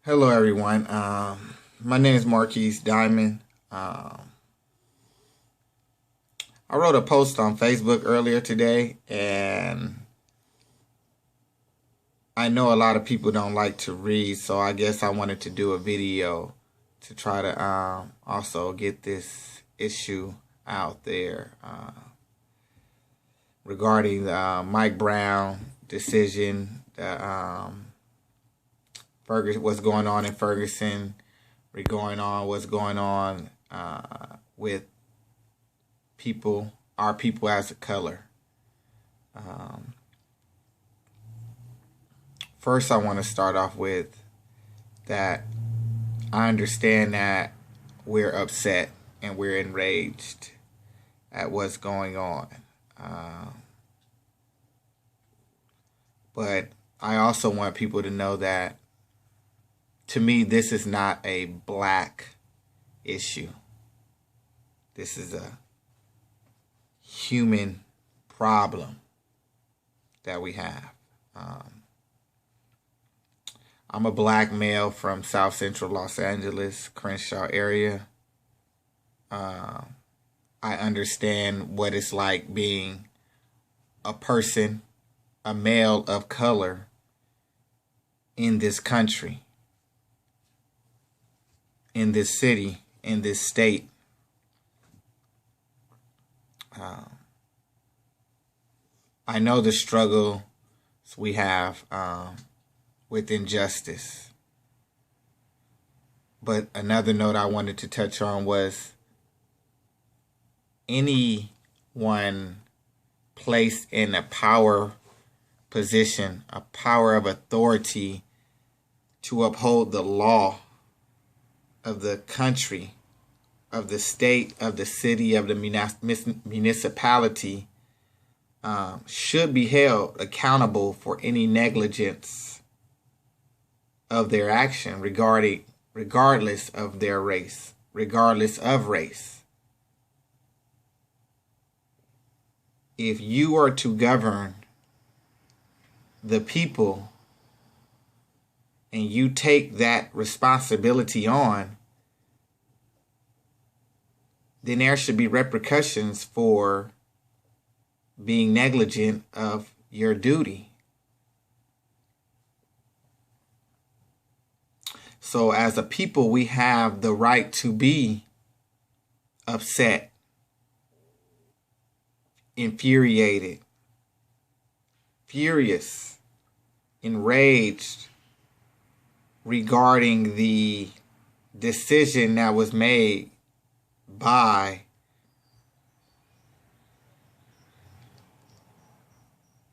Hello, everyone. My name is Marquis Diamond. I wrote a post on Facebook earlier today, and I know a lot of people don't like to read, so I guess I wanted to do a video to try to also get this issue out there regarding the Mike Brown decision, what's going on in Ferguson, what's going on with our people as a color. First, I want to start off with that I understand that we're upset and we're enraged at what's going on. But I also want people to know that, to me, this is not a black issue. This is a human problem that we have. I'm a black male from South Central Los Angeles, Crenshaw area. I understand what it's like being a person, a male of color in this country, in this city, in this state. I know the struggles we have with injustice. But another note I wanted to touch on was anyone placed in a power position, a power of authority to uphold the law of the country, of the state, of the city, of the municipality, should be held accountable for any negligence of their action regardless of their race, regardless of race. If you are to govern the people and you take that responsibility on, then there should be repercussions for being negligent of your duty. So as a people, we have the right to be upset, infuriated, furious, enraged regarding the decision that was made by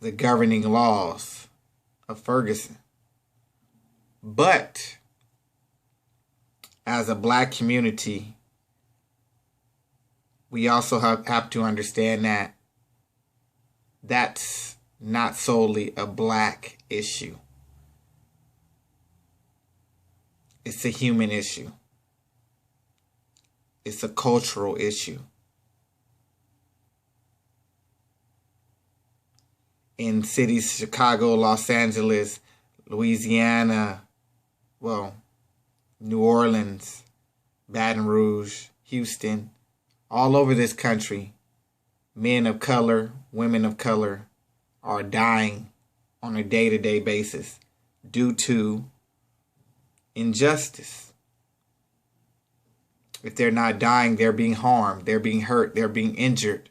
the governing laws of Ferguson. But as a black community, we also have to understand that that's not solely a black issue. It's a human issue. It's a cultural issue. In cities, Chicago, Los Angeles, Louisiana, New Orleans, Baton Rouge, Houston, all over this country, men of color, women of color are dying on a day-to-day basis due to injustice. If they're not dying, they're being harmed, they're being hurt, they're being injured.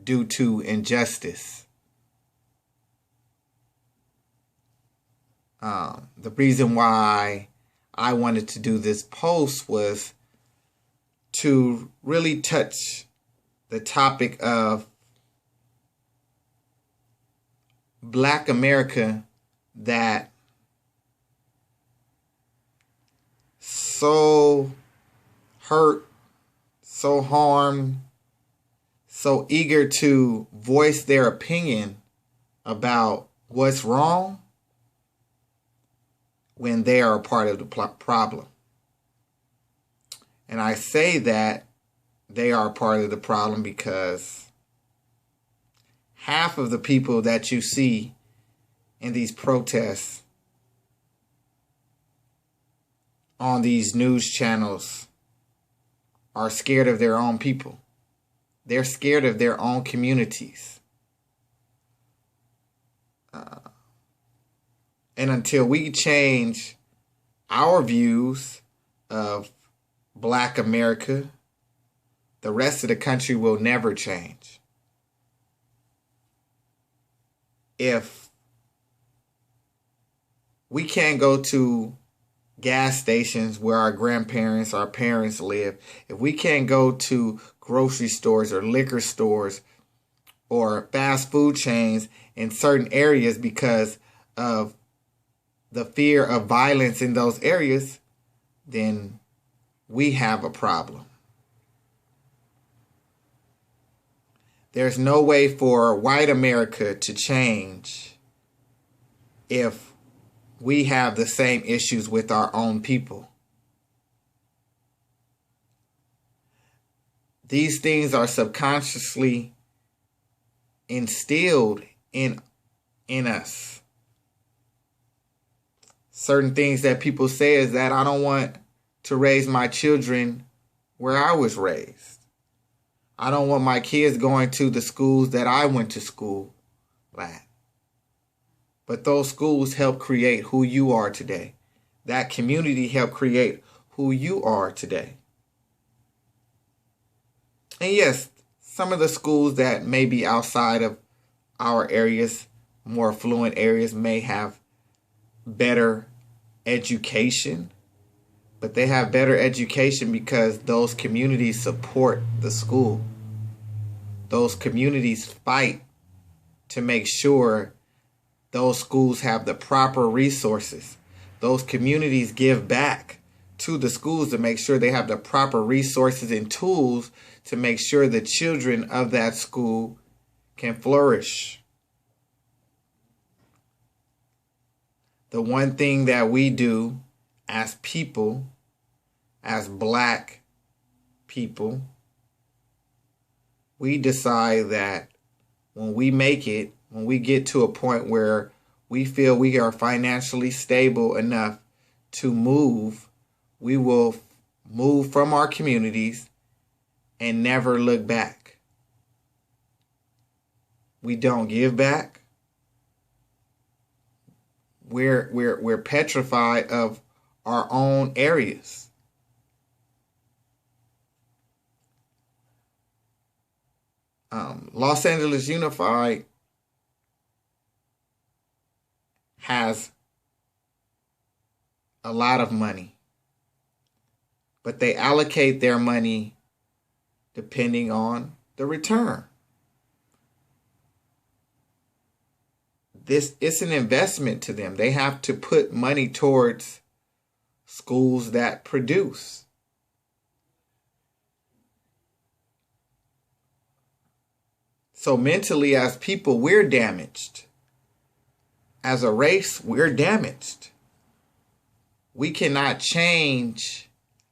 Due to injustice. The reason why I wanted to do this post was to really touch the topic of Black America that so hurt, so harmed, so eager to voice their opinion about what's wrong when they are a part of the problem. And I say that they are a part of the problem because half of the people that you see in these protests on these news channels are scared of their own people. They're scared of their own communities. And until we change our views of Black America, the rest of the country will never change. If we can't go to gas stations where our grandparents, our parents live, if we can't go to grocery stores or liquor stores or fast food chains in certain areas because of the fear of violence in those areas, then we have a problem. There's no way for white America to change if we have the same issues with our own people. These things are subconsciously instilled in us. Certain things that people say is that I don't want to raise my children where I was raised. I don't want my kids going to the schools that I went to school at. But those schools help create who you are today. That community helped create who you are today. And yes, some of the schools that may be outside of our areas, more affluent areas, may have better education. But they have better education because those communities support the school. Those communities fight to make sure those schools have the proper resources. Those communities give back to the schools to make sure they have the proper resources and tools to make sure the children of that school can flourish. The one thing that we do as people, as Black people, we decide that when we make it, when we get to a point where we feel we are financially stable enough to move, we will move from our communities and never look back. We don't give back. We're petrified of our own areas. Los Angeles Unified has a lot of money, but they allocate their money depending on the return. It's an investment to them. They have to put money towards schools that produce. So mentally, as people, we're damaged. As a race, we're damaged. We cannot change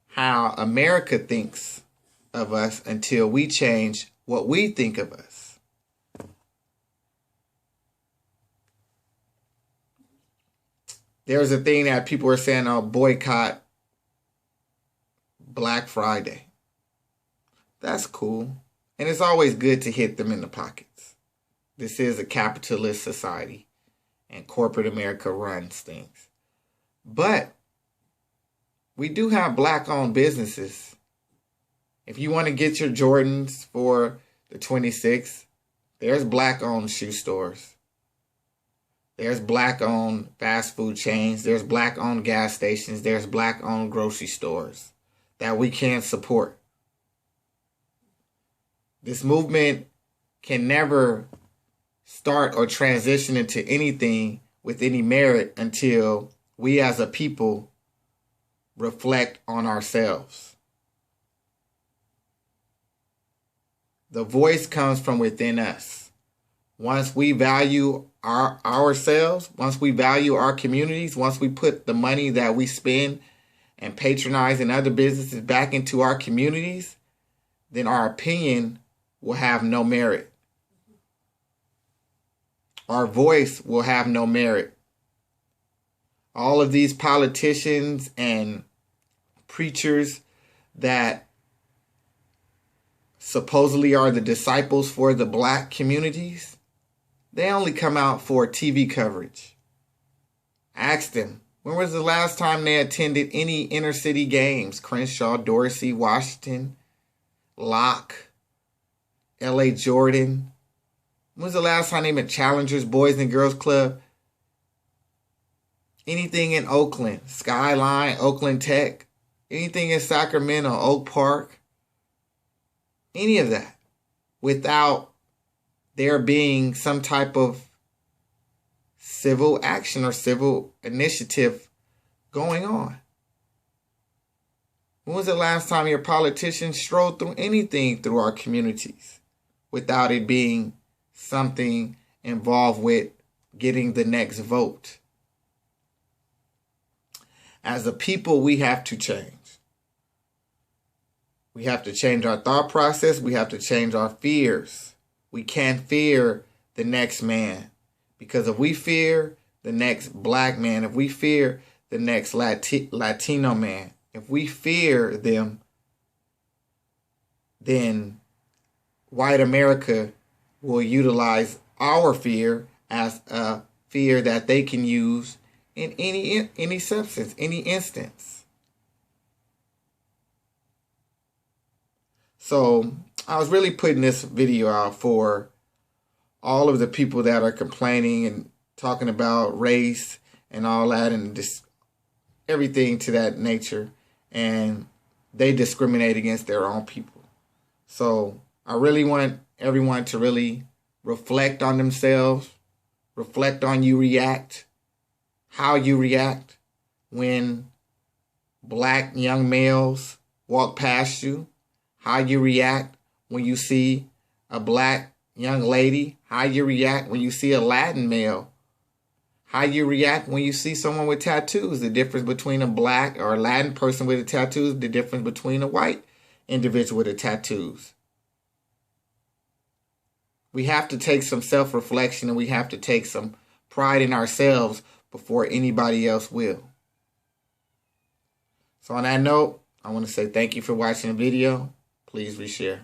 how America thinks of us until we change what we think of us. There's a thing that people are saying, "I'll boycott Black Friday." That's cool. And it's always good to hit them in the pockets. This is a capitalist society, and corporate America runs things. But we do have Black-owned businesses. If you want to get your Jordans for the 26th, there's Black-owned shoe stores. There's Black-owned fast food chains. There's Black-owned gas stations. There's Black-owned grocery stores that we can support. This movement can never start or transition into anything with any merit until we as a people reflect on ourselves. The voice comes from within us. Once we value ourselves, once we value our communities, once we put the money that we spend and patronize in other businesses back into our communities, then our opinion will have no merit. our voice will have no merit. All of these politicians and preachers that supposedly are the disciples for the black communities, they only come out for TV coverage. Ask them, when was the last time they attended any inner city games? Crenshaw, Dorsey, Washington, Locke, L.A. Jordan. When was the last time they met Challengers, Boys and Girls Club? Anything in Oakland, Skyline, Oakland Tech, anything in Sacramento, Oak Park, any of that, without there being some type of civil action or civil initiative going on. When was the last time your politicians strolled through anything through our communities without it being something involved with getting the next vote? As a people, we have to change. We have to change our thought process. We have to change our fears. We can't fear the next man. Because if we fear the next black man, if we fear the next Latino man, if we fear them, then white America will utilize our fear as a fear that they can use in any substance, any instance. So I was really putting this video out for all of the people that are complaining and talking about race and all that and just everything to that nature. And they discriminate against their own people. So I really want everyone to really reflect on themselves, reflect on how you react when black young males walk past you, how you react when you see a black young lady, how you react when you see a Latin male, how you react when you see someone with tattoos, the difference between a black or a Latin person with a tattoo, the difference between a white individual with a tattoos. We have to take some self-reflection and we have to take some pride in ourselves before anybody else will. So on that note, I want to say thank you for watching the video. Please reshare.